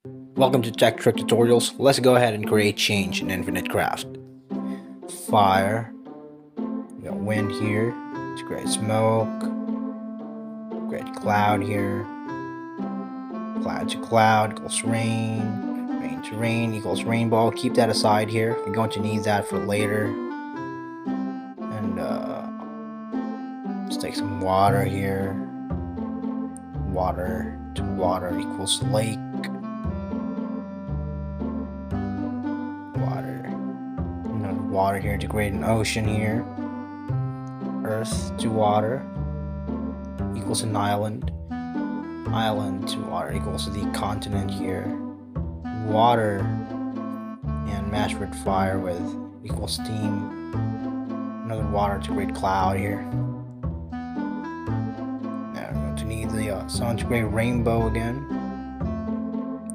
Welcome to Tech Trick Tutorials. Let's go ahead and create change in Infinite Craft. Fire. We got wind here. To create smoke. Create cloud here. Cloud to cloud equals rain. Rain to rain equals rainbow. Keep that aside here. We're going to need that for later. And let's take some water here. Water to water equals lake. Water here to create an ocean here. Earth to water equals an island. Island to water equals the continent here. Water and match with fire with equals steam. Another water to create cloud here. Now we're going to need the sun to create rainbow again.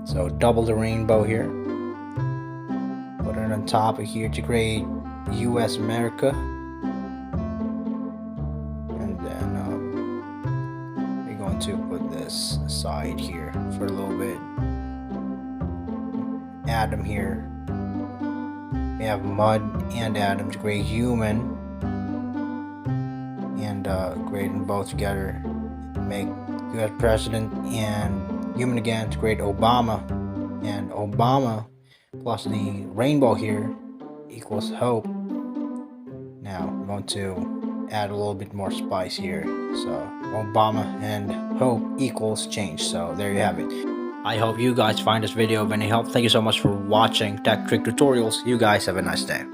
So double the rainbow here. Put it on top of here to create US America, and then we're going to put this aside here for a little bit. Atom here. We have mud and atom to create human, and create them both together. Make US president and human again to create Obama, and Obama plus the rainbow here equals hope. Now I'm going to add a little bit more spice here. So Obama and hope equals change. So there you have it. I hope you guys find this video of any help. Thank you so much for watching Tech Trick Tutorials. You guys have a nice day.